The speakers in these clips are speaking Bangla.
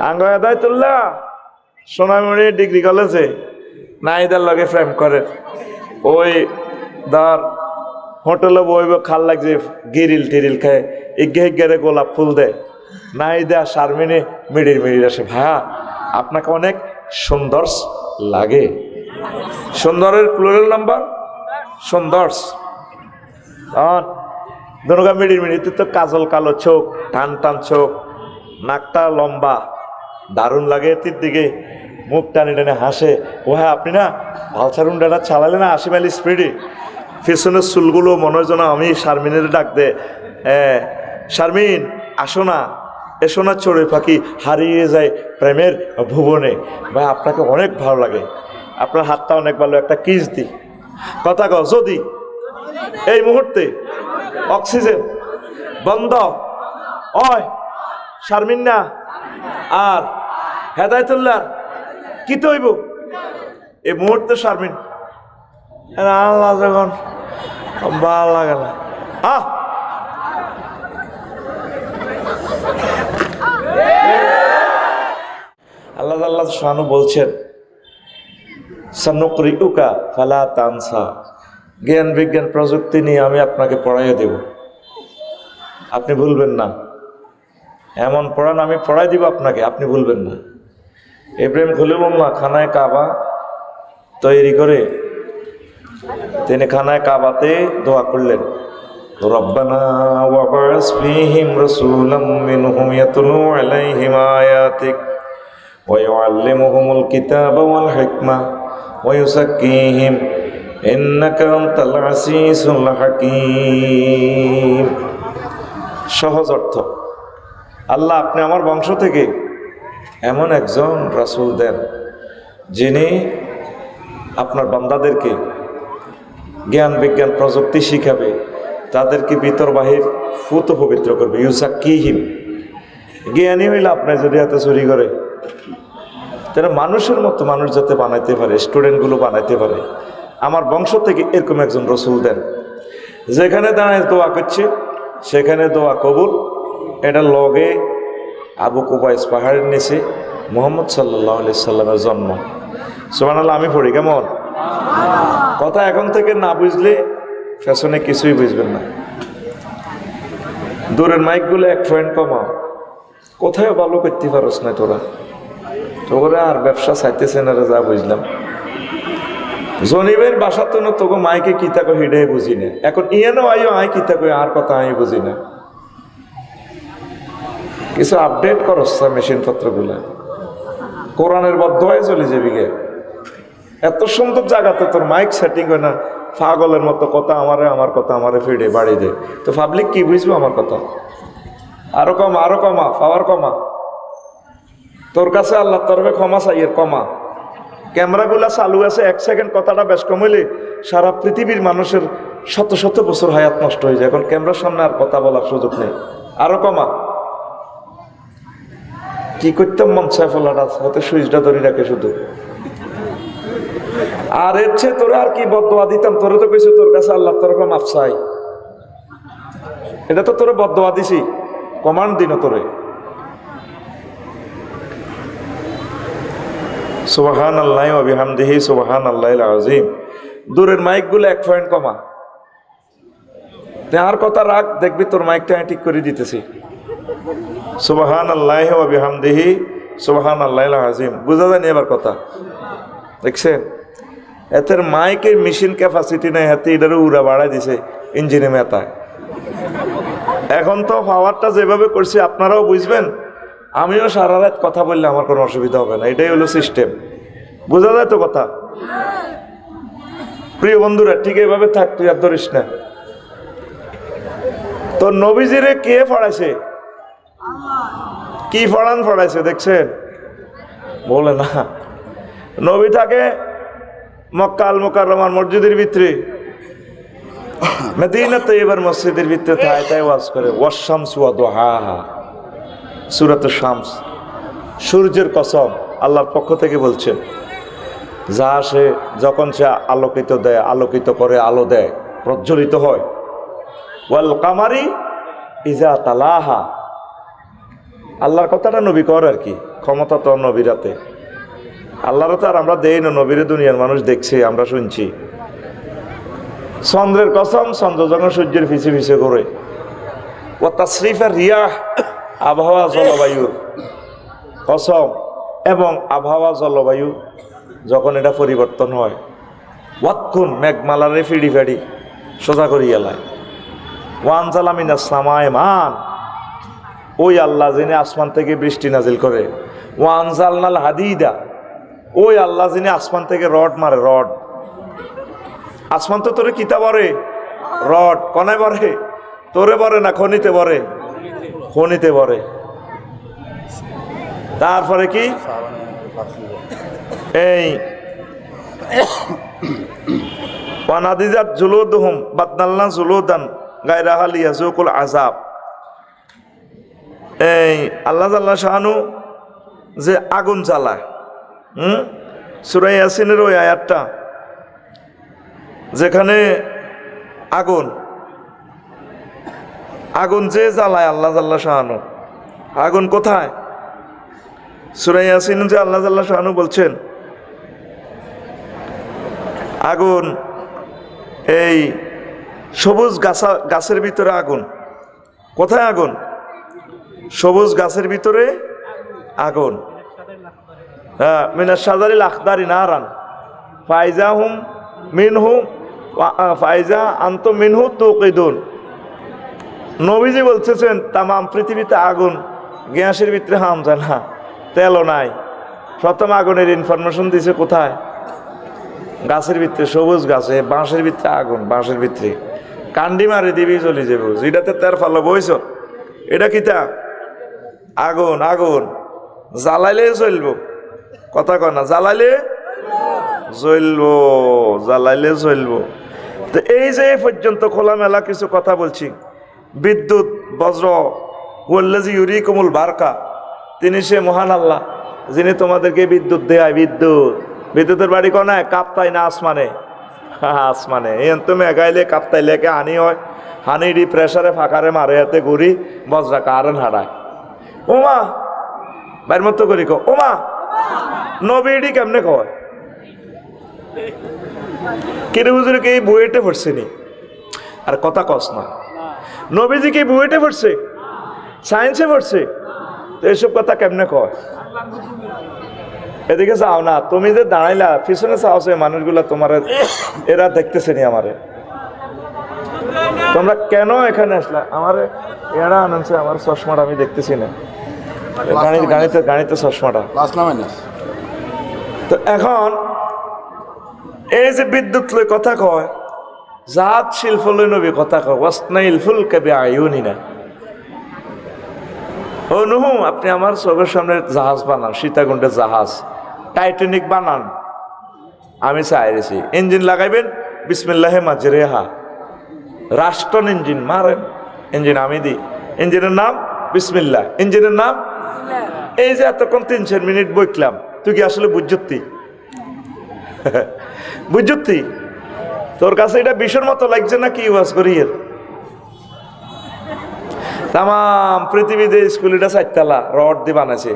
আঙ্গ হেদায়তুল্লাহ সোনামণি ডিগ্রি কলেজে নাইদার লগে প্রেম করে ওই ধর হোটেলে বইব খাল লাগছে গিরিল টিরিল খায় ইগে হিগেরে গোলাপ ফুল দেয় নাইদা শারমিনে মিড়ির মিড়ির আসে ভাইয়া আপনাকে অনেক সুন্দর লাগে। সুন্দরের প্লুরাল নাম্বার সুন্দর্স। দনুকা মিড়ির মিড়ি তুই তো কাজল কালো চোখ টান টান চোখ নাকটা লম্বা দারুণ লাগে এটির দিকে মুখ টানে টানে হাসে। ও হ্যাঁ আপনি না ভালসার উন্ডাটা চালালে না 80 মাইল স্পিডে পিছনের চুলগুলো মনে হয় যেন আমি শারমিনের ডাক দে শারমিন আসো না এসো না চড়ে পাখি হারিয়ে যায় প্রেমের ভুবনে। ভাই আপনাকে অনেক ভালো লাগে আপনার হাতটা অনেক ভালো একটা কিস দি কথা কও যদি এই মুহূর্তে অক্সিজেন বন্ধ হয় শারমিন না আর হেদায়তুল্লাহ কি তৈব এই মুহূর্তে শারমিন আল্লাহ যখন ভালো লাগে না আল্লাহ আল্লাহ শানু বলছেন সানুকরিউকা ফালা তানসা জ্ঞান বিজ্ঞান প্রযুক্তি নিয়ে আমি আপনাকে পড়াইয়ে দেব আপনি ভুলবেন না। এমন পড়ান আমি পড়াই দিব আপনাকে আপনি ভুলবেন না। ইব্রাহিম খলিলুল্লাহ খানায় কাবা তৈরি করে তিনি খানায় কাবাতে দোয়া করলেন রব্বানা ওয়াবাস ফীহিম রাসূলাম মিনহুম ইয়াতলু আলাইহিম আয়াতিক ওয়া ইউআল্লিমুহুমুল কিতাবা ওয়াল হিকমা ওয়া ইউযাক্কিহিম ইন্নাকা আনতাল আসীসুল হাকীম। সহজ অর্থ আল্লাহ আপনি আমার বংশ থেকে এমন একজন রাসূল দেন যিনি আপনার বান্দাদেরকে জ্ঞান বিজ্ঞান প্রযুক্তি শিখাবে তাদেরকে ভিতর বাহির ফুত পবিত্র করবে ইউযাক্কিহিম। জ্ঞানী হইলে আপনি যদি এত চুরি করে তারা মানুষের মতো মানুষ যাতে বানাইতে পারে স্টুডেন্টগুলো বানাইতে পারে আমার বংশ থেকে এরকম একজন রসুল দেন যেখানে দাঁড়ায় দোয়া করছে সেখানে দোয়া কবুল। এটা লগে আবু কুবাইস পাহাড়ের নিচে মুহাম্মদ সাল্লাল্লাহু আলাইহি সাল্লামের জন্ম। সুবহানাল্লাহ আমি পড়ি কেমন কথা এখন থেকে না বুঝলে ফ্যাশনে কিছুই বুঝবেন না। দূরের মাইকগুলো 1 পয়েন্ট কমাও কোথায় ভালো করতে পারস না তোরা তোরা আর ব্যবসা চাইতেছে না যা বুঝলাম জনিবের বাসা তো না তোকে মাইকে কিতা কই হিডে বুঝি না এখন ইয়েনো আইও আই কিতা কই আর কথা আমি বুঝি না কিছু আপডেট করস মেশিন পত্রগুলা কোরআনের বদ্ধয় চলে যাবি গে এত সুন্দর জায়গাতে তোর মাইক সেটিং হয় না পাগলের মতো কথা আমার কথা আমারে ফিডে বাড়ি দে তো পাবলিক কি বুঝবো আমার কথা আরো কমা পাওয়ার কমা তোর কাছে আল্লাহ তরফে ক্ষমা চাইয়ের কমা ক্যামেরাগুলা চালু আছে 1 সেকেন্ড কথাটা বেশ কমলে সারা পৃথিবীর মানুষের শত শত বছর হায়াত নষ্ট হয়ে যায় এখন ক্যামেরার সামনে আর কথা বলার সুযোগ নেই আরো কমা কি করতাম মন সাইফুল্লাহ হয়তো সুইচটা ধরে রাখে শুধু আর এর চেয়ে তোরা আর কি বদদোয়া দিতাম তোরে তো কইছে তোর কাছে আল্লাহ তরফে মাফ চাই এটা তো তোরে বদদোয়া দিছি কমান্ড দিন তোরে সুবহানাল্লাহি ওয়া বিহামদিহি সুবহানাল্লাহিল আযীম। দূরের মাইকগুলো 1 পয়েন্ট কমা আর কথা রাখ দেখবি তোর মাইকটা ঠিক করে দিতেছি সুবহানাল্লাহি ওয়া বিহামদিহি সুবহানাল্লাহিল আযীম বুঝা যায় না এবার কথা দেখছেন এতের মাইকের মেশিন ক্যাপাসিটি নাই হাতে এটারে উড়া বাড়াই দিছে ইঞ্জিনে মেতায় এখন তো পাওয়ারটা যেভাবে করছে আপনারাও বুঝবেন আমিও সারা রাত কথা বললে আমার কোনো অসুবিধা হবে না এটাই হলো সিস্টেম বোঝা যায় তো কথা প্রিয় বন্ধুরা ঠিক এইভাবে থাক তুই আর ধরিস না তো নবীজিরে কে পড়াইছে কি পড়াইছে দেখছেন বলে না নবী থাকে মক্কা আল মুকাররমার মসজিদের ভিতরে মদিনা তৈয়বার মসজিদের ভিতরে তাই ওয়াজ করে ওয়াশ-শামসু ওয়া দুহাহা সূরাতুশ শামস সূর্যের কসম আল্লাহর পক্ষ থেকে বলছেন যা সে যখন সে আলোকিত দেয় আলোকিত করে আলো দেয় প্রজ্বলিত হয় ওয়াল কামারি ইজা তালাহা আল্লাহর কথাটা নবী কর আর কি ক্ষমতা তো নবীরাতে। আল্লাহর তো আর আমরা দেই না, নবীরে দুনিয়ার মানুষ দেখছে, আমরা শুনছি। চন্দ্রের কসম, চন্দ্র যখন সূর্যের পিছে পিছে করে। ও তাসরিফের রিয়াহ, আবহাওয়া জলবায়ুর কসম, এবং আবহাওয়া জলবায়ু যখন এটা পরিবর্তন হয়, ওয়াতকুন মেঘমালারে ফিড়ি ফেড়ি সোজা করিয়া লাই। ওয়ান জালামিনা সামায় মান, ওই আল্লাহ যিনি আসমান থেকে বৃষ্টি নাজিল করে। ওয়ান জালনাল হাদিদা, ওই আল্লাহ যিনি আসমান থেকে রড মারে, রড। আসমান তো তোরে কিতা বরে? রড। কনায় বরে? তোরে বরে না খনিতে বরে? খনিতে বরে। তারপরে কি এই ওয়ানাদিজাত জুলুদুহুম বাদনাল্লা জুলুদান গায়রাহা লিয়াযুকুল আযাব। এই আল্লাহ জাল্লা শাহানু যে আগুন জ্বালায়, সূরা ইয়াসিনের ওই আয়াতটা, যেখানে আগুন আগুন যে জ্বালায় আল্লাহ জাল্লা শাহানু, আগুন কোথায়? সূরা ইয়াসিন যে আল্লাহ জাল্লা শাহানু বলছেন আগুন এই সবুজ গাছের ভিতরে আগুন। কোথায় আগুন? সবুজ গাছের ভিতরে আগুন। হ্যাঁ, মিনাশ শাজারিল আখদারি নারান ফাইজা হুম মিনহু ফাইজা আনতুম মিনহু তুকিদুন। নবীজি বলতেছেন তামাম পৃথিবীতে আগুন, গ্যাসের ভিতরে হাম যায় না, তেলও নাই। প্রথম আগুনের ইনফরমেশন দিছে কোথায়? গাছের ভিতরে, সবুজ গাছে, বাঁশের ভিতরে আগুন। বাঁশের ভিতরে কান্ডি মারি দিবি চলে যাবো, যেটাতে তের ফালো বইছ, এটা কিতা? আগুন। আগুন জ্বালাইলে জ্বলবো, কথা কয় না, জ্বালাইলে জ্বলবো, জ্বালাইলে জ্বলবো। তো এই যে পর্যন্ত খোলামেলা কিছু কথা বলছি, বিদ্যুৎ, বজ্র, ওয়াল্লাযী ইউরিকুমুল বারকা, তিনি সে মহান আল্লাহ যিনি তোমাদেরকে বিদ্যুৎ দেয়। বিদ্যুতের বাড়ি কোনায়? কাপ্তাই না আসমানে? আসমানে। এন তুমি এগাইলে কাপ্তাই লেকে হানি হয়, হানিডি প্রেসারে ফাঁকারে মারে হাতে ঘুরি, বজ্রা কারেন হারায়। ওমা বাইর মতো করি কো, ওমা নবীডি কেমনে কয়? কিরে হুজুর কি বুয়েটে পড়ছে নি? আর কথা কস না, নবীজি কি বুয়েটে পড়ছে, সায়েন্সে পড়ছে? তো এইসব কথা কেমনে কয়? এদিকে যাও না, তুমি যে দাঁড়াইলা পিছনে চাও, সে মানুষগুলা তোমার এরা দেখতেছে নি আমারে, তোমরা কেন এখানে আসলা? আমারে এরা আনছে, আমার চশমাটা আমি দেখতেছি না, গাড়িতে চশমাটা। তো এখন এই যে বিদ্যুৎ লই কথা কয়, জাত শিল্প লই নবী কথা কয়, ওয়াসনাইল ফুলকা বিআয়ুনিনা। ও নুহু, আপনি আমার চোখের সামনে জাহাজ বানান, সীতাকুণ্ডের জাহাজ, টাইটানিক বানান, আমি চাইছি। ইঞ্জিন লাগাইবেন বিসমিল্লাহে মাজরেহা, রাষ্ট্রন ইঞ্জিন মারেন, ইঞ্জিন আমি দিই, ইঞ্জিনের নাম বিসমিল্লাহ, ইঞ্জিনের নাম। এই যে এতক্ষণ 3-4 মিনিট বইকলাম, তুই কি আসলে বুঝতি? বুঝতি? তোর কাছে এটা বিষের মতো লাগছে না কি ওয়াজ করি? তাম পৃথিবীতে স্কুলটা 4 তলা রড দিয়ে বানাইছে,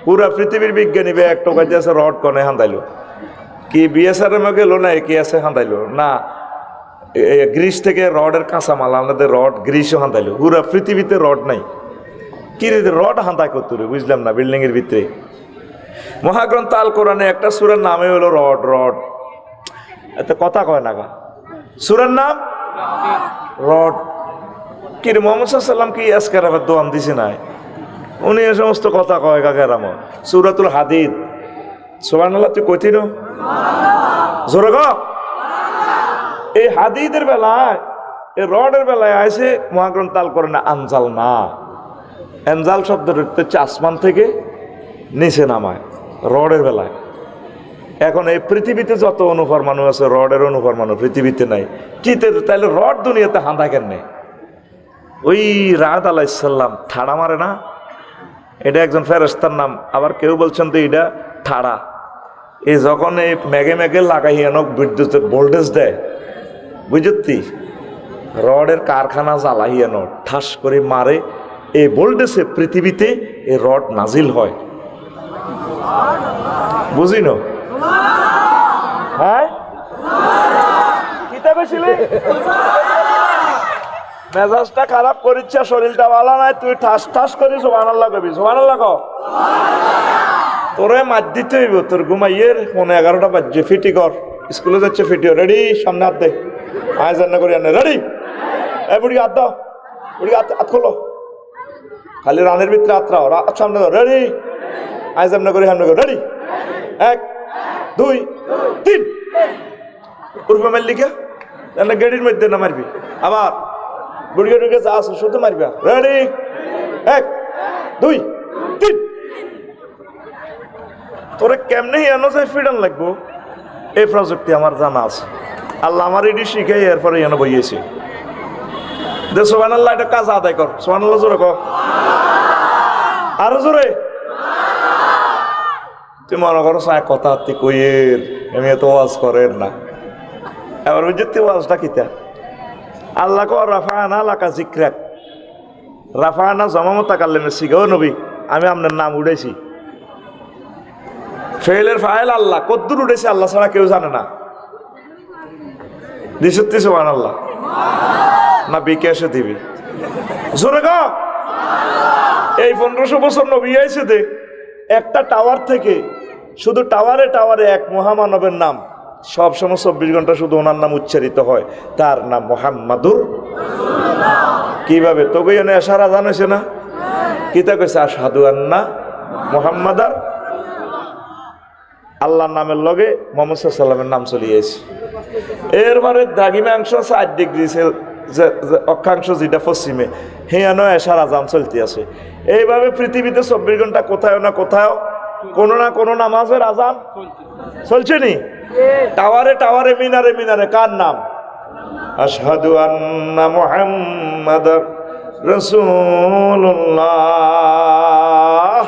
পুরা পৃথিবীর বিজ্ঞানী বে এক টোকা আছে রড কনে হান্দাইলো, কি বিএসআর গেল না কি আছে হান্দাইলো না, গ্রিস থেকে রডের কাঁচামাল আমাদের রড গ্রিসও হান্দাইলো, পুরা পৃথিবীতে রড নাই। কি রে রড হান্দাই করতো রে, বুঝলাম না। বিল্ডিং এর ভিতরে মহাগ্রন্থ আল কোরআনে একটা সূরার নামে হলো রড। রড এত কথা কয় না গা, সূরার নাম রড। কি রে মুহাম্মদ সাল্লাল্লাহু আলাইহি ওয়াসাল্লাম কি আজকের আবার দোয়ান দিছে নাই? উনি এই সমস্ত কথা কয় কাকেরাম। সূরাতুল হাদিদ, সুবহানাল্লাহ, তুই কইতি না জোরে গ। এই হাদিদের বেলায়, এই রডের বেলায় আইসে মহাগ্রন্থ আল কোরআনে আনজাল না। এনজাল শব্দটা হচ্ছে আসমান থেকে নিচে নামায়, রডের বেলায়। এখন এই পৃথিবীতে যত অনুপরমাণু আছে, রডের অনুপরমাণু পৃথিবীতে নাই। কি তাহলে রড দুনিয়াতে হাঁদা কেন? ওই রাত আলাইসাল্লাম ঠাড়া মারে না, এটা একজন ফেরেশতার নাম। আবার কেউ বলছেন তো এটা ঠাড়া। এই যখন এই মেঘে মেঘে লাগাইয়ানো বিদ্যুতের ভোল্টেজ দেয়, বুঝতি, রডের কারখানা জ্বালাইয়ানো ঠাস করে মারে, এই ভোল্টেজে পৃথিবীতে এই রড নাজিল হয়। বুঝি না হ্যাঁ কিতা কইছিলি মেজাজটা খারাপ করিচ্ছে শরীরটা ভালো নাই তুই ঠাস ঠাস করি সুবহানাল্লাহ কবি সুবহানাল্লাহ কও তোরে মার দিতে হইব তোর ঘুমাইয়ের 11:30 বাজছে ফিটি কর স্কুলে যাচ্ছে ফিটিও রেডি সামনে হাত দে আয় জান্না করি আনে রেডি এই বুড়ি হাত দাও বুড়ি হাত খোলো খালি রানের ভিতরে হাত রাও সামনে দাও রেডি আয় জান্না করি সামনে করি রেডি 1 2 3 উর্ফে মারলি কে গেড়ির মধ্যে না মারবি আবার বুড়িয়ে ঢুকে যা আসো শুধু মারবা রেডি 1 2 3 তোরে কেমনে এনো যায় ফ্রিডম লাগবো এই প্রযুক্তি আমার জানা আছে আল্লাহ আমার এটি শিখাই এরপরে এনে বইয়েছি দে সুবহানাল্লাহ এটা কাজ আদায় কর সুবহানাল্লাহ জোরে কর আরো জোরে তুই মনে করো সায় কথা তুই কইয়ের আমি এত ওয়াজ করেন না এবার বুঝছি তুই ওয়াজটা কিতা আল্লাহ কো রাফানা লাকা যিকরাক রাফানা জমামতা কাল্লেমে শিখাও নবী আমি আপনার নাম উড়াইছি ফেলের ফাইল আল্লাহ কদ্দুর উঠেছে আল্লাহ ছাড়া কেউ জানে না দিশত্তি সুবহানাল্লাহ না বিকাশে দিবি জোরে গো এই 1500 বছর নবী আইছে দে একটা টাওয়ার থেকে শুধু টাওয়ারে এক মহামানবের নাম সব সময় 24 ঘন্টা শুধু ওনার নাম উচ্চারিত হয় তার নাম মুহাম্মাদুর কিভাবে তোকে এনে এশারা জানাইছে না কিতা কইছে আশহাদু আন্না মুহাম্মাদার আল্লাহর নামের লগে মুহাম্মদ সাল্লাল্লাহু আলাইহি ওয়াসাল্লামের নাম চলে আসে এরবারে দ্রাঘিমাংশ 8 ডিগ্রি অক্ষাংশ যেটা পশ্চিমে হেয়ানো এশার আজান চলতে আছে এইভাবে পৃথিবীতে 24 ঘন্টা কোথাও না কোথাও কোনো না কোনো নামাজের আজান চলছে নি টাওয়ারে মিনারে কার নাম আশহাদু আন্না মুহাম্মাদার রাসূলুল্লাহ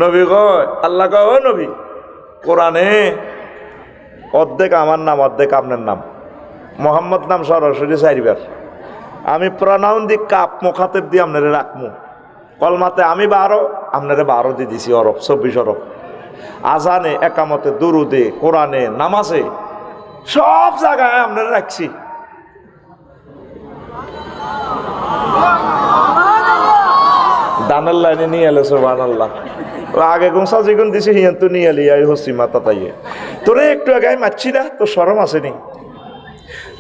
নবী কয় আল্লাহ কয় ও নবী কোরআনে অর্ধেক আমার নাম অর্ধেক আপনার নাম মোহাম্মদ নাম সরাসরি 4 বার আমি প্রনাউন দি কাপ মুখাতেব দিয়ে আপনারে রাখমু কলমাতে আমি 12 আপনারে 12 দিয়ে দিছি অরব 24 অরব আজানে একামতে দুরুদে কোরআনে নামাজে সব জায়গায় আপনারে রাখছি দানের লাইনে নিয়ে এলে সুবহানাল্লাহ আগে গোসা যেগুন দিছে হিয়ান তো নিয়ে এলি আই হসি মাতা তাইয়ে তোরে একটু আগে মারছি না তোর শরম আসেনি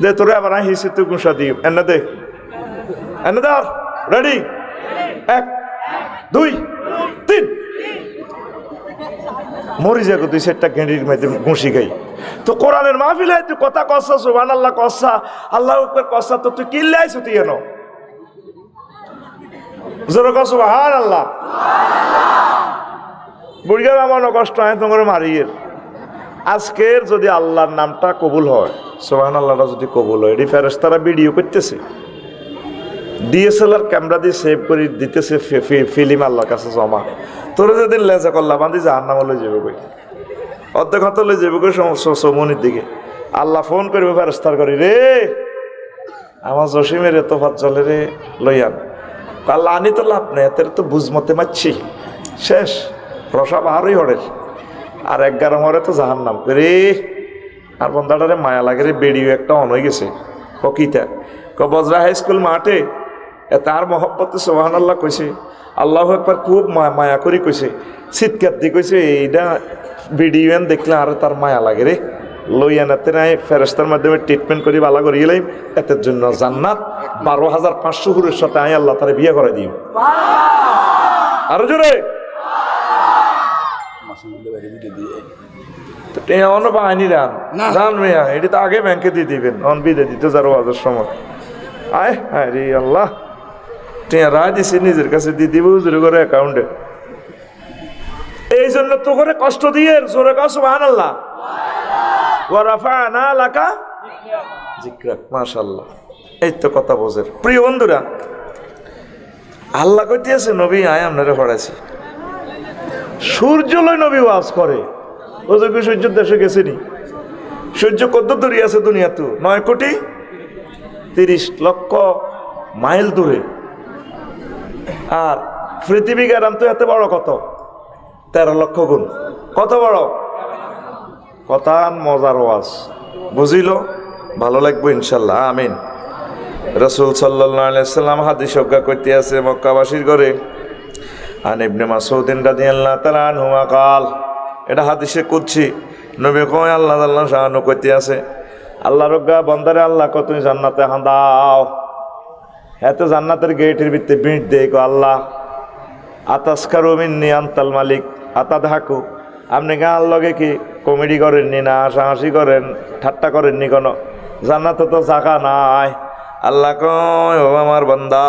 দে তোরে আবার হিসি তুই গোসা দিই এনে দে এনে ধর রেডি 1 2 3 মরি যাগো তুই সেটা গেঁড়ির মধ্যে ঘুষি খাই তো কোরআনের মাহফিলে তুই কথা কসা সুবহানাল্লাহ কসা আল্লাহু আকবার কসা তো তুই কিল্লে আইছো তুই এনো জোরে কস সুবহানাল্লাহ বুড়িয়ার আমার কষ্ট হয় তোমার মারিয়ের আজকের যদি আল্লাহর নামটা কবুল হয় সুবহানাল্লাহটা যদি কবুল হয় এটি ফেরেশতারা ভিডিও করতেছে ডিএসএলআর ক্যামেরা দিয়ে সেভ করে দিতেছে ফিল্ম আল্লাহর কাছে জমা তোর যেদিন লেজা করলা বান্ধি জাহান্নামে লই যাবে কই অর্ধেক হত লই যাবে কই সমনির দিকে আল্লাহ ফোন করবে ফেরেশতার করি রে আমার জসিমের এত ভাত জলে রে লইয়ান আল্লাহ আনি তো লাভ নেই এতের তো বুঝমতে মারছি শেষ রসা বাহারই হরের আর 11 মরে তো জাহান্নাম রে আর বন্ধাটারে মায়া লাগে রে বেড়িও একটা অন হয়ে গেছে ককিতা বজরা হাই স্কুল মাঠে তার মহব্বতে সুবহানাল্লাহ কইছে আল্লাহু আকবার খুব মায়া করি কইছে চিৎকার দিয়ে কইছে এইটা ভিডিও দেখলে আর তার মায়া লাগে রে লইয়া নাতে নাই ফেরেশতার মাধ্যমে ট্রিটমেন্ট করি ভালো করি গেলাম এতের জন্য জান্নাত 12,500 হুরের সাথে আই আল্লাহ তারে বিয়ে করে দিও আরো জোরে অন্য বাহিনী রান জানবে এটি তো আগে ব্যাংকে দিয়ে দিবেন অন বিদে দিতে যারো আজের সময় আয় হ্যাঁ রে আল্লাহ টিয়া রায় দিছি নিজের কাছে দিয়ে দিব জোরে করে অ্যাকাউন্টে এই জন্য তো করে কষ্ট দিয়ে জোরে কাজ সুবহানাল্লাহ ওয়া রাফা'না লাকা যিকরাক মাশাআল্লাহ এই তো কথা বোঝের প্রিয় বন্ধুরা আল্লাহ কইতেছে নবী আয় আপনারে পড়াইছি সূর্য লয় নবী ওয়াজ করে ও যে সূর্যের দেশে গেছেনি সূর্য কত দূরে আছে দুনিয়া তো 9 কোটি 30 লক্ষ মাইল দূরে আর পৃথিবী গেলাম তো এত বড় কত 13 লক্ষ গুণ। কত বড় কথা, মজার ওয়াজ, বুঝিল? ভালো লাগবে ইনশাল্লাহ, আমিন। রাসূল সাল্লাল্লাহু আলাইহি সাল্লাম হাদিস অজ্ঞা করতে আছে মক্কাবাসীর ঘরে। আন ইবনে মাসউদ রাদিয়াল্লাহু তাআলা আনহু قال, এটা হাদিসে কুদসি, নবী কয় আল্লাহ আল্লাহ শাহানু করতে আছে, আল্লাহ রজ্ঞা বন্দারে আল্লাহ কত তুমি জান্নাতে হাঁদাও, এত জান্নাতের গেটের ভিতরে বিঁট দেয় গো আল্লাহ, আতাসকারু মিন্নি আনতাল মালিক আতা ধাকু, আপনি গান লগে কি কমেডি করেননি না হাসাহাসি করেন ঠাট্টা করেননি কোনো, জান্নাতে তো জায়গা নাই। আল্লাহ কয় ও আমার বান্দা,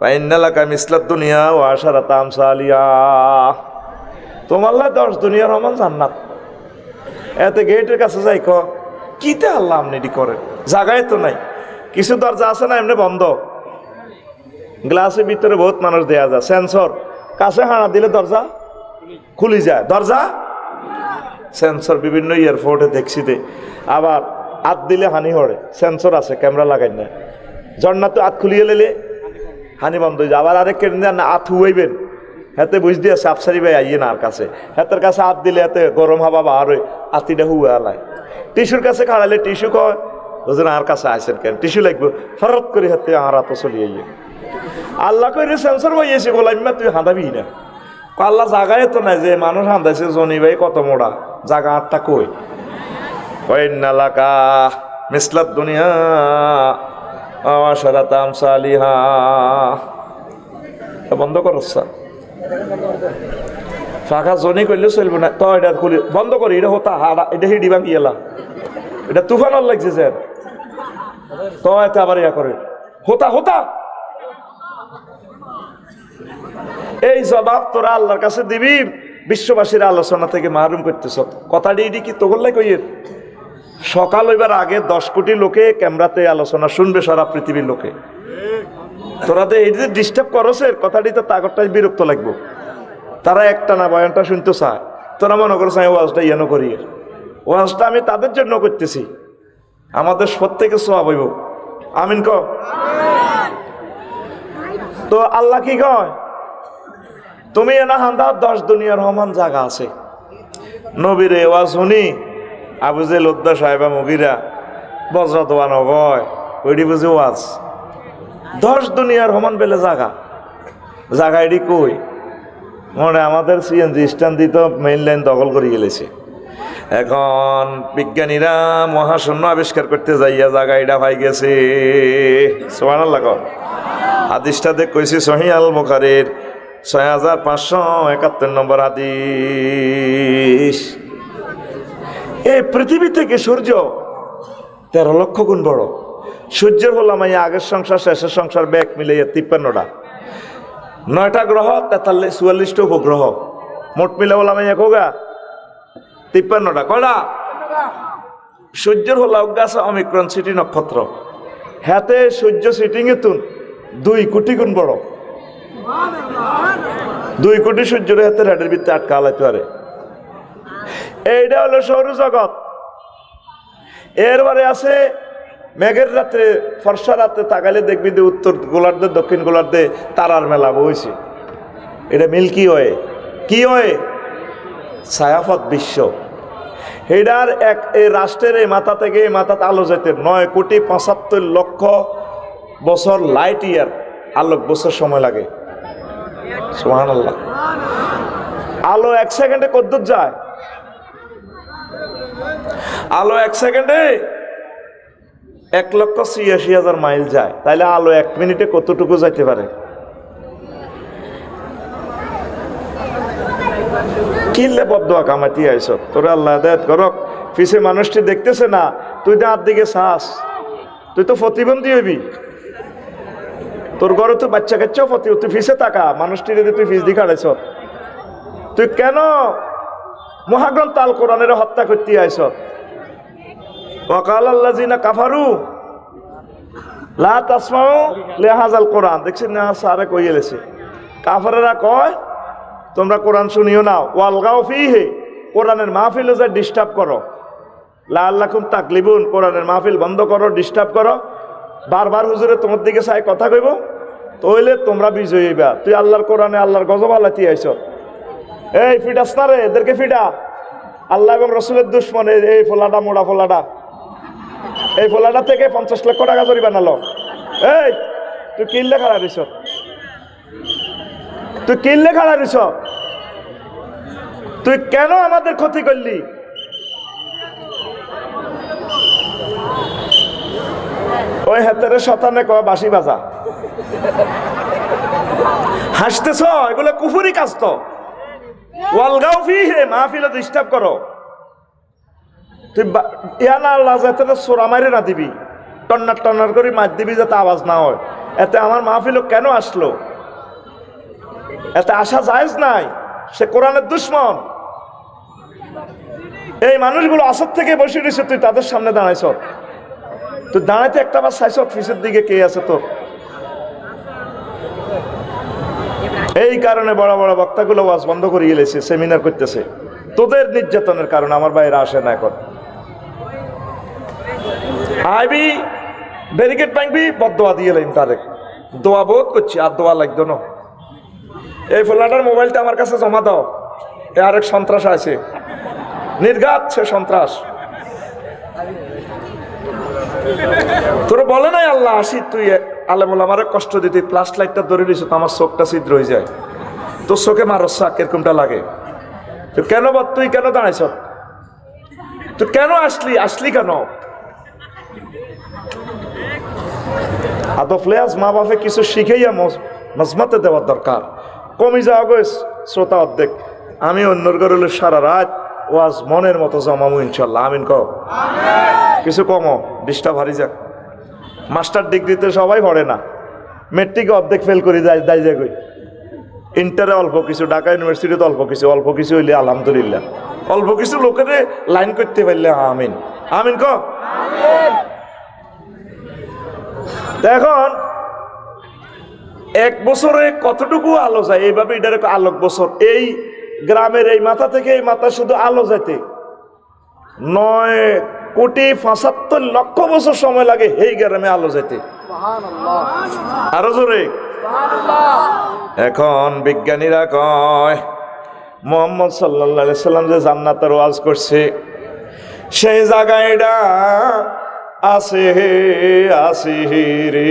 ফাইন্নালাকা মিসলাত দুনিয়া ও আশারাত আমসালিয়া, তোমার 10 দুনিয়ার সমান জান্নাত। এতে গেটের কাছে যাই ক কিতে আল্লাহ আপনি এটি করেন, জায়গায় তো নাই, কিছু দরজা আছে না এমনি বন্ধ, গ্লাসের ভিতরে বহুত মানুষ দেয়া যায়, সেন্সর কাছে হানা দিলে দরজা খুলি যায়, দরজা সেন্সর বিভিন্ন এয়ারপোর্টে দেখছি দে, আবার হাত দিলে হানি হরে, সেন্সর আছে, ক্যামেরা লাগাই না, ঝর্ণা তো হাত খুলিয়ে লেলে হানি বন্ধ হয়ে যায়। আবার আরেক কেটে না হাত হুয়াইবেন, হাতে বুঝ দিয়ে সাপসারি ভাই আইয়ে না আর কাছে, হাতের কাছে হাত দিলে হাতে গরম হাবা বার হয়ে হাতিটা হুয়া লাই, টিস্যুর কাছে খাড়ালে টিস্যু কয় ওজন আর কাছে আসেন কেন, টিস্যু লাগবে, ফরত করে হাতে আর হাত চলিয়ে আইয়ে। আল্লাহ কই সেন্সর বইয়েছে গোলামিমা তুই হাঁদাবি না, আল্লাহ জায়গায় তো নাই যে মানুষ হাঁদাইছে জনি ভাই কত মোড়া, জায়গা আটটা কই নালাকা মিসলাত দুনিয়া আশারাত আমসালিহা। বন্ধ করছ ফাঁকা জনি করলে চলবে না, তো এটা খুলি বন্ধ করি, এটা হতা হাড়া, এটা হিডি ভাঙি এলাম, এটা তুফান লাগছে স্যার, তো এতে আবার ইয়া করে হতা হতা। এই জবাব তোরা আল্লাহর কাছে দিবি, বিশ্ববাসীর আলোচনা থেকে মাহরুম করতেছ, কথাটি এটি কি তোগল্লাই কইয়ের? সকাল হইবার আগে 10 কোটি লোকে ক্যামেরাতে আলোচনা শুনবে সারা পৃথিবীর লোকে, তোরা তো এই যে ডিস্টার্ব করছের কথাটি তো তাগরটাই বিরক্ত লাগবো, তারা একটা না বয়ানটা শুনতে চায়, তোরা মনে করছে আমি ওয়াজটা ইয়েন করি, ওয়াজটা আমি তাদের জন্য করতেছি, আমাদের প্রত্যেকে সওয়াব হইব, আমিন ক। তো আল্লাহ কি কয়, তুমি এনা হান্দা 10 দুনিয়ার সমান জায়গা আছে। নবীর ওয়াজ শুনি আবু জেল উদ্দা সাহেবা মুগিরা বজ্র দোয়া নয় ওইটি বুঝি ওয়াজ, 10 দুনিয়ার সমান বেলে জায়গা, জায়গা এটি কই মনে আমাদের সিএনজি স্ট্যান্ড দিত মেইন লাইন দখল করে গেলেছে। এখন বিজ্ঞানীরা মহাশূন্য আবিষ্কার করতে যাইয়া জায়গা এটা পাই গেছে, সুবহানাল্লাহ। হাদিসটা দেখ কইছি সহিহ আল বুখারীর 6571 নম্বর হাদিস। এই পৃথিবী থেকে সূর্য 13 লক্ষ গুণ বড়। সূর্যের হলাম এই আগের সংসার শেষের সংসার ব্যাগ মিলাইয়া 53টা, 9টা গ্রহ 44টা উপগ্রহ, মোট মিলে হলাম এক হোগা 53টা। কয়টা? সূর্যের হলা আছে অমিক্রন সিটি নক্ষত্র, হাতে সূর্য সিটিং এ তুন 2 কোটি গুণ বড়, 2 কোটি সূর্যের হাতে রেডের ভিতরে আটকা আলাইতে পারে। এইটা হলো সৌরজগৎ। এরবারে আছে মেঘের রাতে, ফর্সা রাতে তাকাইলে দেখবি যে উত্তর গোলার্ধে দক্ষিণ গোলার্ধে তারার মেলা বইছে, এটা মিল্কি ওয়ে। কি ওয়ে? ছায়াপথ বিশ্ব। এটার এই রাষ্ট্রের এই মাথা থেকে এই মাথাতে আলো যেতে 9,75,00,000 বছর লাইট ইয়ার, আলোক বছর সময় লাগে। সুবহানাল্লাহ। আলো 1 সেকেন্ডে কতদূর যায়? আলো 1 সেকেন্ডে 1,86,000 মাইল যায়। তাইলে আলো 1 মিনিটে কতটুকু যাইতে পারে? কিনলে বদয়া কামাতি আইস তোরা, আল্লাহ হেদায়েত করক। পিছে মানুষটি দেখতেছে না, তুই তো আর দিকে চাস, তুই তো প্রতিবন্ধী হইবি, তোর ঘরে তো বাচ্চা কাচ্চাও প্রতি, তুই ফিসে তাকা, মানুষটি যদি তুই ফিস দিয়ে কাটাইছ, তুই কেন মহাগ্রন্থ আল কোরআনের হত্যা করতে আইস? ওয়াকাল আল্লাযিনা কাফারু লা তাসমাউ লিহাযাল কোরআন, দেখছেন না সারে কইয়ে লেছে, কাফারেরা কয় তোমরা কোরআন শুনিও না, ওয়ালগাও ফিহি, কোরআনের মাহফিলে যা ডিস্টার্ব করো, লাআল্লাকুম তাকলিবুন, কোরআনের মাহফিল বন্ধ করো, ডিস্টার্ব করো, বারবার হুজুরে তোমার দিকে চাই কথা কইব, তাহলে তোমরা বিজয়ী হইবা। তুই আল্লাহর কোরআনে আল্লাহর গজব আলাতি আইছ, এই ফিটাস না রে, এদেরকে ফিটা। আল্লাহ এবং রসুলের দুশ্মন এই ফোলাটা, মোড়া ফোলাটা, এই ফোলাটা থেকে 50 লক্ষ টাকা জরিমানা লো। এই তুই কিনলে খাড়া দিছ, তুই কিনলে খাড়া দিছ, তুই কেন আমাদের ক্ষতি করলি? ওই হাতের শতানে কয় বাঁশি বাজা, হাসতেছ, এগুলো কুফুরি কাজ। তো ওয়ালগাও ফিহে, মাহফিলে ডিস্টার্ব করো। তুই ইয়া না আল্লাহ যাতে সোরা মারি না দিবি, টন্নার টন্নার করে মার দিবি যাতে আওয়াজ না হয়। এতে আমার মাহফিল কেন আসলো? এতে আসা জায়েজ নাই, সে কোরআনের দুশ্মন। এই মানুষগুলো আসর থেকে বসে রয়েছে, তুই তাদের সামনে দাঁড়াইছ, তুই দাঁড়াইতে একটা বার চাইছ অফিসের দিকে কে আছে তোর? এই কারণে বড় বড় বক্তাগুলো ওয়াজ বন্ধ করে গেলেছে, সেমিনার করতেছে। তোদের নির্যাতনের কারণে আমার বাইরে আসে না। এখন আইবি ব্যারিকেড ভাঙবি, বদদোয়া দিয়ে লাইন, তারেক দোয়া বোধ করছি, আর দোয়া লাগতো না। এই ফোলাটার মোবাইলটা আমার কাছে জমা দাও, এ আরেক সন্ত্রাস আছে, নির্ঘাত সে সন্ত্রাস। তোর বলে নাই আল্লাহ আসি, তুই আলেমুল আমারে কষ্ট দিতে প্লাস লাইটটা ধরে দিস, তো আমার চোখটা ছিদ্র হয়ে যায়। তোর চোখে মারসা কিরকমটা লাগে? তুই কেন তুই কেন দাঁড়াইছ? তুই কেন আসলি কেন? আদফলেয়াজ মা বাপে কিছু শিখেইয়া মজমাতে দেওয়ার দরকার। কমি যাওয়া গো শ্রোতা অর্ধেক। আমি অন্যর ঘরে সারা রাত ওয়াজ মনের মতো জমামু ইনশাল্লাহ। আমিন কও, কিছু কমো, ডিস্টার্ব হারি যাক। মাস্টার ডিগ্রিতে সবাই পড়ে না, মেট্রিকে অর্ধেক ফেল করে যায় কই, ইন্টারে অল্প কিছু, ঢাকা ইউনিভার্সিটিতে অল্প কিছু হইলে আলহামদুলিল্লাহ, অল্প কিছু লোকের লাইন করতে পারলে আমিন। আমিন ক। এখন এক বছরে কতটুকু আলো যায়, এইভাবে এটার আলোক বছর। এই গ্রামের এই মাথা থেকে এই মাথা শুধু আলো যেতে 9,75,00,000 বছর সময় লাগে এই গ্রামে আলো যেতে। আরো জোরে। এখন বিজ্ঞানীরা কয় মুহাম্মদ সাল্লাল্লাহু আলাইহি সাল্লাম যে জান্নাতের ওয়াজ করছে, সেই জায়গায় এটা আছে রে।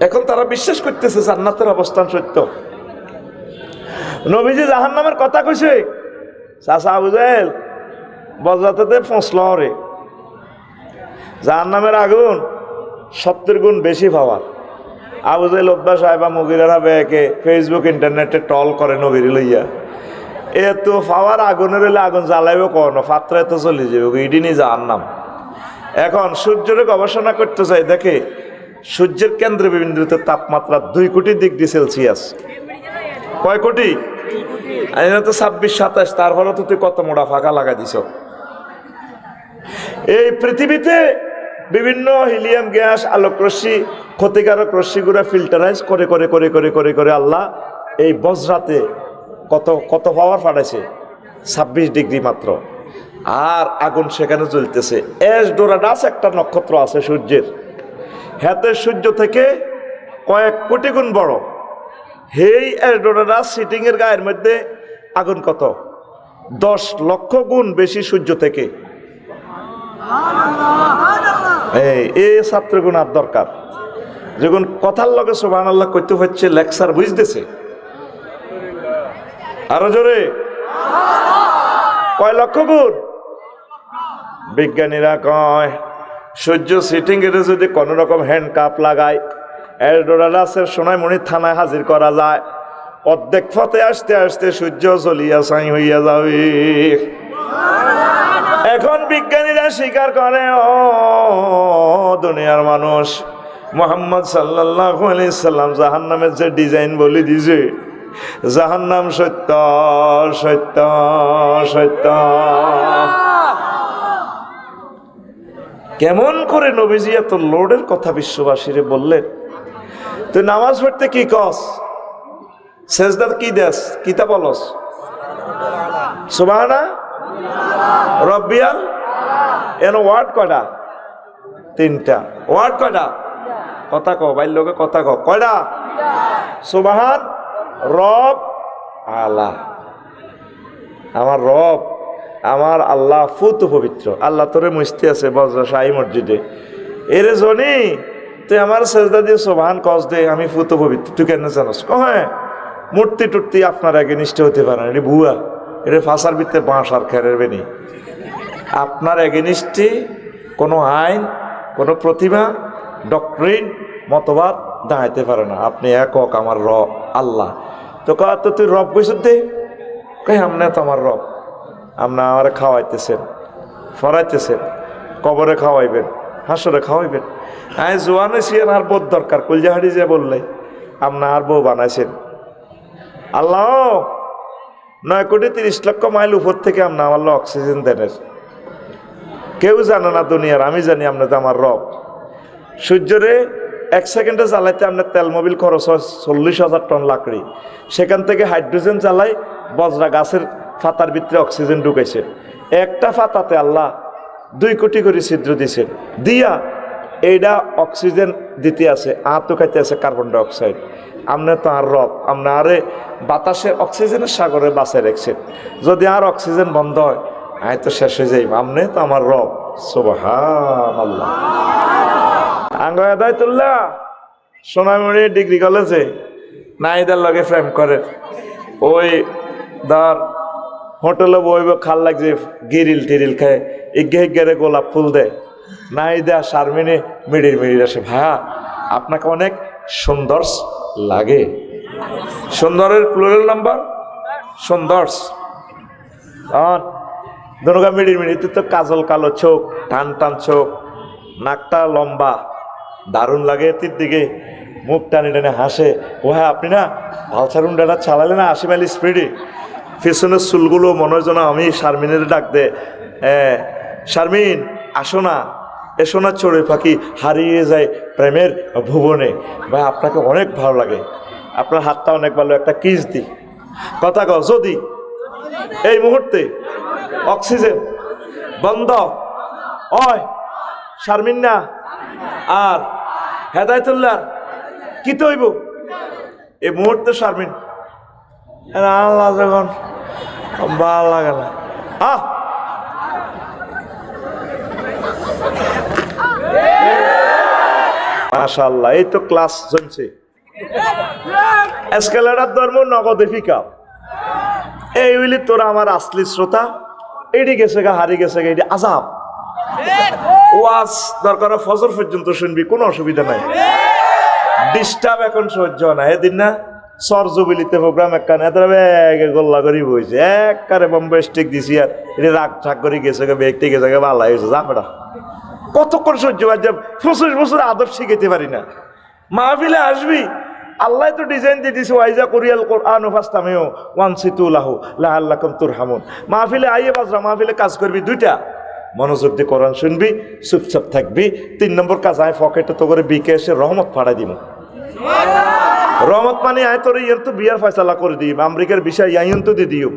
এখন তারা বিশ্বাস করতেছে জান্নাতের অবস্থান সত্য। নবীজি জাহান্নামের কথা কইছে, চাচা আবু জাহেল বজ্রাতে ফসল রে, জাহান্নামের আগুন 70 গুণ বেশি পাওয়ার। আবু জাহেল অভ্যাস হয় বা মুগিরারা বেকে ফেসবুক ইন্টারনেটে টল করে নবীর লইয়া, এত পাওয়ার আগুনের হইলে আগুন জ্বালাইবে কোনো পাত্রে তো চলে যাবে, ইডিনি জাহান্নাম। এখন সূর্যের গবেষণা করতে চাই, দেখে সূর্যের কেন্দ্রবিন্দুতে তাপমাত্রা 2 কোটি ডিগ্রি সেলসিয়াস। কয় কোটি? তো 26-27। তারপরে তো তুই কত মোটা ফাঁকা লাগা দিছ। এই পৃথিবীতে বিভিন্ন হিলিয়াম গ্যাস, আলোক রশ্মি, ক্ষতিকারক রশ্মিগুলো ফিল্টারাইজ করে করে করে করে করে করে আল্লাহ এই বজ্রাতে কত পাওয়ার পাঠাইছে, 26 ডিগ্রি মাত্র। আর আগুন সেখানে জ্বলতেছে। এসডোরাডাস একটা নক্ষত্র আছে সূর্যের, হাতে সূর্য থেকে কয়েক কোটি গুণ বড়। এই এসডোরাডাস সিটিং এর গায়ের মধ্যে আগুন কত 10 লক্ষ গুণ বেশি সূর্য থেকে। এই ছাত্র গুণ আর দরকার, যখন কথার লগে সুবহানাল্লাহ কইতে হচ্ছে, লেকচার বুঝতেছে। আরো জোরে, কয় লক্ষ গুণ? বিজ্ঞানীরা কয় সূর্য সিটিং এর যদি কোন রকম হ্যান্ড কাপ লাগায়, এলডোরাডাসের সোনাইমণি থানায় হাজির করা যায়, অর্ধেক পথে আসতে আসতে সূর্য জ্বলিয়া ছাই হইয়া যাবে। এখন বিজ্ঞানীরা স্বীকার করে, ও দুনিয়ার মানুষ, মুহাম্মদ সাল্লাল্লাহু আলাইহি সাল্লাম জাহান্নামের যে ডিজাইন বলে দিয়েছে, জাহান্নাম সত্য সত্য সত্য। কেমন করে নবীজি এত লোডের কথা বিশ্ববাসীরে বললেন? তুই নামাজ পড়তে কি কস, সেজদাত কি দেস, কিতা বলস? সুবহানা রব্বিয়াল। এন ওয়ার্ড কয়টা? 3টা। ওয়ার্ড কয়টা? কথা কও, বাইর লোকে কথা কও, কয়টা? সুবহান রব আলা। আমার রব, আমার আল্লাহ ফুত পবিত্র। আল্লাহ তোরে মুস্তি আছে বজ্রশাহী মসজিদে, এরে জনি তুই আমার সেজদা দিয়ে সোভান কস দে, আমি ফুত পবিত্র, তুই কেন জানোস? হ্যাঁ, মূর্তি টুর্তি আপনার আগে নিষ্ঠ হতে পারে না, এটি ভুয়া, এটা ফাঁসার ভিতরে বাঁশ আর খেরের বেনি। আপনার এগেনিস্টে কোনো আইন, কোনো প্রতিভা, ডক্টরিন, মতবাদ দাঁড়াইতে পারে না। আপনি একক আমার রব আল্লাহ। তো কয় তো তুই রব কইস দে, কই আমনে তো আমার রব, আপনি আমার খাওয়াইতেছেন, ফরাইতেছেন, কবরে খাওয়াইবেন, হাসরে খাওয়াইবেন। আমি জোয়ান হয়েছি, আর বোধ দরকার, কলজাহাড়ি যে বললে আপনি আর বউ বানাইছেন। আল্লাহ 9,30,00,000 মাইল উপর থেকে আপনি আমার অক্সিজেন দেনের, কেউ জানে না দুনিয়ার, আমি জানি আপনি তো আমার রব। সূর্যরে 1 সেকেন্ডে জ্বালাইতে আপনার তেল মোবিল খরচ হয় 40,000 টন লাকড়ি, সেখান থেকে হাইড্রোজেন জ্বালাই বজরা গাছের পাতার ভিতরে অক্সিজেন ঢুকাইছে। একটা পাতাতে আল্লাহ 2 কোটি করে ছিদ্র দিছে, দিয়া এইটা অক্সিজেন দিতে আছে, তো খাইতে আছে কার্বন ডাই অক্সাইড। আপনি তো আর রব, আপনি আরে বাতাসের অক্সিজেনের সাগরে বাঁচায় রাখছেন। যদি আর অক্সিজেন বন্ধ হয় আমি তো শেষ হয়ে যাই। আপনি তো আমার রব। সুবহানাল্লাহ। আঙ্গায়াদায়তুল্লাহ সোনামণি ডিগ্রি কলেজে নাইদার লগে ফ্রেম করে, ওই ধর হোটেলে বইব, খাল লাগছে, গিরিল টিরিল খায়, ইগে গোলাপ ফুল দেয়, নাইদা শারমিনে মিড়ির মিড়ির আসে, ভাইয়া আপনাকে অনেক সুন্দর লাগে। সুন্দরের প্লুরাল নাম্বার সুন্দর। দনুকা মিড়ির মিড়ি, তুই তো কাজল কালো চোখ, টান টান চোখ, নাকটা লম্বা, দারুণ লাগে এটির দিকে, মুখ টানে টানে হাসে। ও হ্যাঁ, আপনি না ভালসার উন্ডাটা চালালে না 80 মাইল স্পিডে, পেছনের চুলগুলো মনে হয় যেন আমি শারমিনের ডাক দে, শারমিন আসো না, এসো না চড়ে পাখি হারিয়ে যায় প্রেমের ভুবনে। ভাই আপনাকে অনেক ভালো লাগে, আপনার হাতটা অনেক ভালো, একটা কিস দি। কথা কও, যদি এই মুহূর্তে অক্সিজেন বন্ধ হয়, শারমিন না আর হেদায়েতুল্লাহ কি তো হইব এই মুহূর্তে? শারমিন আল্লাহ যখন ভালো লাগে না, মাশাআল্লাহ, এই তো ক্লাস জমছে। এসকেলেটার ধর্ম নগদে ফিকা, এই হইলি তোরা আমার আসলি শ্রোতা, এটি গেছে গা, হারি গেছে গা, এটি আজাব। ওয়াজ দরকার ফজর পর্যন্ত শুনবি, কোনো অসুবিধা নাই, ডিস্টার্ব এখন সহ্য না। এদিন না সরজবিলিতে প্রোগ্রাম একখান এদের ব্যাগে গোল্লা করি বইছে, একবারে বম্বে স্টিক দিছি, আর এটি রাগ ঠাক করে গেছে গে, ব্যক্তি গেছে গে, ভালো হয়েছে যা বেটা। কতক্ষণ সহ্য হয়? 25 বছর আদব শিখাইতে পারি না। মাহফিলে আসবি, আল্লাহ তো ডিজাইন দিয়ে দিছে, ওয়াইজা কোরিয়াল কোরআন ফাস্তামিউ ওয়ানসিতু লাহু লাআল্লাকুম তুরহামুন। মাহফিলে আইয়ে বাজরা, মাহফিলে কাজ করবি দুইটা, মনোযোগ দিয়ে কোরআন শুনবি, চুপচাপ থাকবি। 3 নম্বর কাজ, আয় পকেটে তো করে বিকেশে রহমত ফাড়াই দিব। রহমত মানে আয় তোর ইয়ান তো বিয়ার ফয়সালা করে দিই, আমেরিকার বিষয় ইয়াইন তো দিয়ে দিও,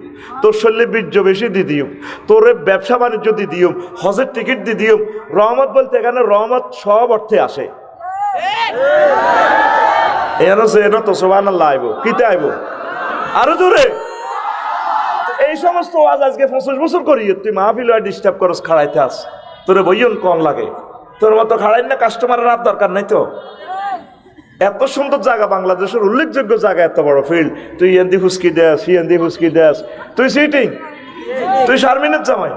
তোর শরীরে বীর্য বেশি দিয়ে দিও, তোর ব্যবসা বাণিজ্য দিয়ে দিও, হজের টিকিট দিয়ে দিও। রহমত বলতে এখানে রহমত সব অর্থে আসে। এনো তো সুবহানাল্লাহ আইব, কিতে আইব আরো জোরে। এই সমস্ত ওয়াজ আজকে 25 বছর করি, তুই মাহফিল ডিস্টার্ব করস, খাড়াইতে আস, তোরে বইয়ন কম লাগে, তোর মতো খাড়াই না কাস্টমারের আর দরকার নাই তো। এত সুন্দর জায়গা, বাংলাদেশের উল্লেখযোগ্য জায়গা, এত বড় ফিল্ড, তুই এন্দি হুস্কি দেস, হিয়েন্দি হুস্কি দেস, তুই সিটিং, তুই শারমিনের জামাই,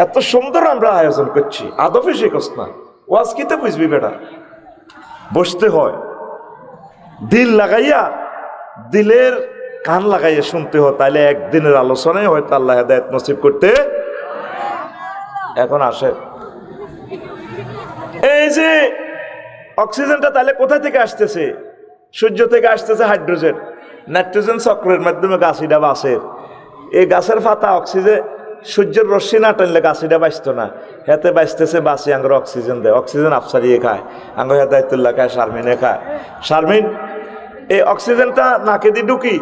এত সুন্দর আমরা আয়োজন করছি, আদফে শিখস না, ওয়াজ কিতে বুঝবি বেটা? বসতে হয়, দিল লাগাইয়া, দিলের কান লাগাইয়া শুনতে হয়, তাইলে একদিনের আলোচনায় হয়তো আল্লাহ হেদায়েত নসিব করতে। এখন আসে এই যে অক্সিজেনটা তাহলে কোথা থেকে আসতেছে? সূর্য থেকে আসতেছে হাইড্রোজেন, নাইট্রোজেন চক্রের মাধ্যমে গাছিটা বাঁচে। এই গাছের পাতা অক্সিজেন, সূর্যের রশ্মি না টানলে গাছিটা বাঁচত না, হেতে বাঁচতেছে, বাঁচি আঙ্গর অক্সিজেন দেয়, অক্সিজেন আফসারিয়ে খায়, আঙ্গ হেদায়েতুল্লাহ খায়, শারমিনে খায়। শারমিন এই অক্সিজেনটা নাকে দিয়ে ঢুকি,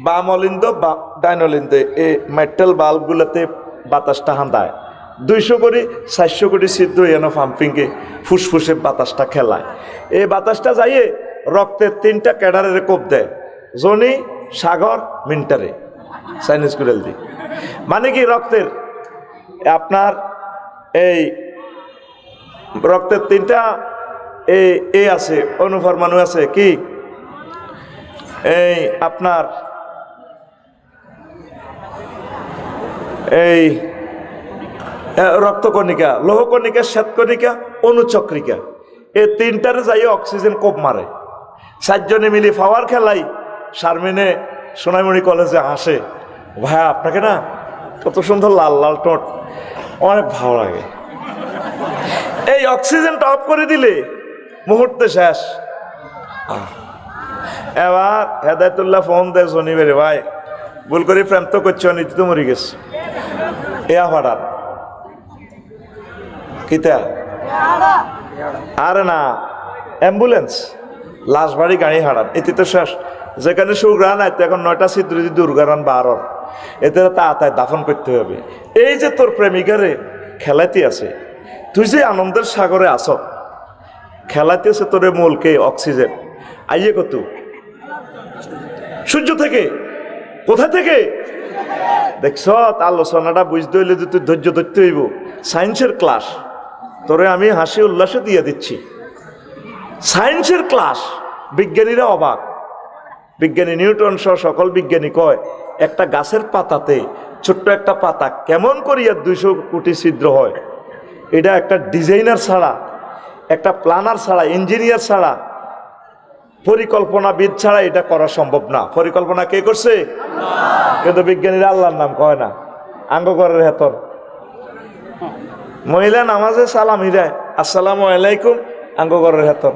বাম অলিন্দ বা ডাইন অলিন্দ, এই মেটাল বাল্বগুলোতে বাতাসটা হাঁদায়, 200 কোটি 400 কোটি সিদ্ধ এনো পাম্পিংয়ে ফুসফুসে বাতাসটা খেলায়। এই বাতাসটা যাইয়ে রক্তের 3টা ক্যাডারের কোপ দেয়, জনি সাগর মিন্টারে চাইনিজ কুড়েল দি মানে কি রক্তের আপনার এই রক্তের তিনটা এ আছে অনুপরমাণু আছে কি এই আপনার এই রক্তকণিকা লৌহকণিকা শ্বেতকণিকা অনুচক্রিকা এই তিনটারে যাই অক্সিজেন কোপ মারে চারজনে মিলি পাওয়ার খেলাই শারমিনে সোনাইমণি কলেজে আসে ভাইয়া আপনাকে না কত সুন্দর লাল লাল ঠোঁট অনেক ভালো লাগে এই অক্সিজেনটা অফ করে দিলে মুহূর্তে শেষ এবার হেদায়তুল্লাহ ফোন দেয় শনিবারে ভাই ভুল করে প্রেম তো করছো নীতি তো মরে গেছে এয়া ভাড়ার কিতা আরে না অ্যাম্বুলেন্স লাশ বাড়ি গাড়ি হারান এতে তো শেষ যেখানে সুগ্রান আছে এখন 9টা ছিদ্র যদি দুর্গারান 12 এতে তাড়াতাড়ি দাফন করতে হবে এই যে তোর প্রেমিকারে খেলাইতে আছে তুই যে আনন্দের সাগরে আস খেলাইতে আছে তোর মূলকে অক্সিজেন আইয়ে কত সূর্য থেকে কোথা থেকে দেখছ আলোচনাটা বুঝতে হইলে যে তুই ধৈর্য ধরতে হইব সায়েন্সের ক্লাস তোরে আমি হাসি উল্লাসে দিয়ে দিচ্ছি সায়েন্সের ক্লাস বিজ্ঞানীরা অবাক বিজ্ঞানী নিউটন সহ সকল বিজ্ঞানী কয় একটা গাছের পাতাতে ছোট্ট একটা পাতা কেমন করিয়া 200 কোটি ছিদ্র হয় এটা একটা ডিজাইনার ছাড়া একটা প্ল্যানার ছাড়া ইঞ্জিনিয়ার ছাড়া পরিকল্পনাবিদ ছাড়া এটা করা সম্ভব না পরিকল্পনা কে করছে কিন্তু বিজ্ঞানীরা আল্লাহর নাম কয় না আঙ্গঘরের হেতর মহিলা নামাজে সালাম হিরায় আসসালামু আলাইকুম আঙ্গঘরের হেতর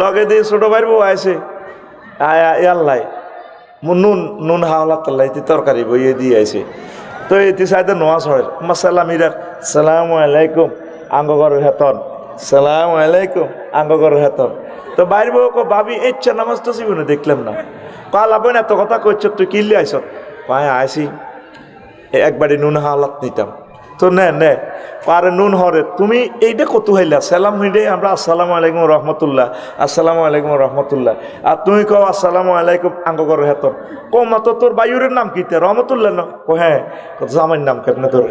লগে দিয়ে ছোট ভাইর বউ আছে আল্লাহ নুন নুন হাওলাতাল্লাহ তরকারি বইয়ে দিয়ে আছে তো এটি সাইডে নোয়াজ হয় সালাম হিরার সালামু আলাইকুম আঙ্গঘরের হেতন সালামু আলাইকুম আঙ্গঘরের হেতন তো বাইর বউ ভাবি ইচ্ছা নামাজ তো জীবনে দেখলাম না কাল আপনি এত কথা কইছ তুই কিনলে আইস পায়ে আইসি একবারে নুন হাওলাত নিতাম তো নে পারে নুন হরে তুমি এইটা কত হইলা সালাম হইলে আমরা আসসালামু আলাইকুম রহমতুল্লাহ আসসালামু আলাইকুম রহমতুল্লাহ আর তুমি কও আসসালামু আলাইকুম আঙ্গঘরের হেতন কমা তো তোর বায়ুরের নাম কিতে রহমতুল্লাহ না হ্যাঁ জামাইর নাম কেমনে তোর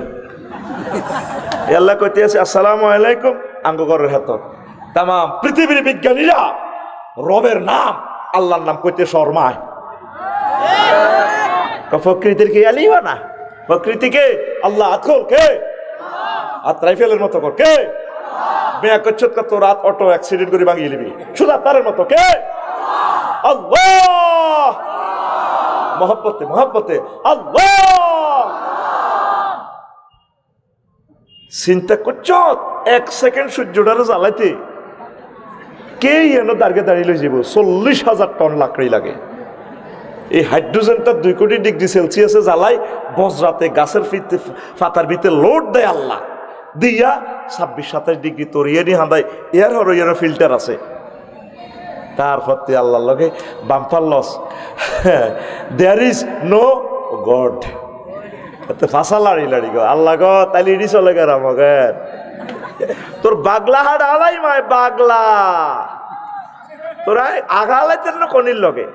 আল্লাহ কইতে আছে আসসালামু আলাইকুম আঙ্গঘরের হেতন তাম পৃথিবীর বিজ্ঞানীরা রবের নাম আল্লাহর নাম কইতে শর্মায় প্রকৃতির কি আলিবা না প্রকৃতিকে আল্লাহ আতখোল কে আর রাইফেলের মতো কর কে বেয়া করছত কত রাত অটো অ্যাক্সিডেন্ট করে ভাঙিয়ে নিবি সুদা তারের মতো কে আল্লাহ মহব্বতে মহব্বতে আল্লাহ চিন্তা করছ 1 সেকেন্ড সূর্যটারে জ্বালাইতে কে এনে দাঁড়িয়ে দাঁড়িয়ে লই যাব 40,000 টন লাকড়ি লাগে এই হাইড্রোজেনটা 2 কোটি ডিগ্রি সেলসিয়াসে জ্বালাই বজ্রাতে গাছের পাতার ভিতরে লোড দেয় আল্লাহ দিয়া 26-27 ডিগ্রি তরিয়ে নি হাঁদায় এয়ার হর ইয়ার ফিল্টার আছে তারপর আল্লাহর লগে bumper loss there is no God ফাঁসা লাড়ি লাড়ি গো আল্লাহ গো তাইলে ইডি চলে গেল আমাকে তোর বাগলা হাট আলাই মায় বাগলা তোরা আগালাইতে না কনির লগে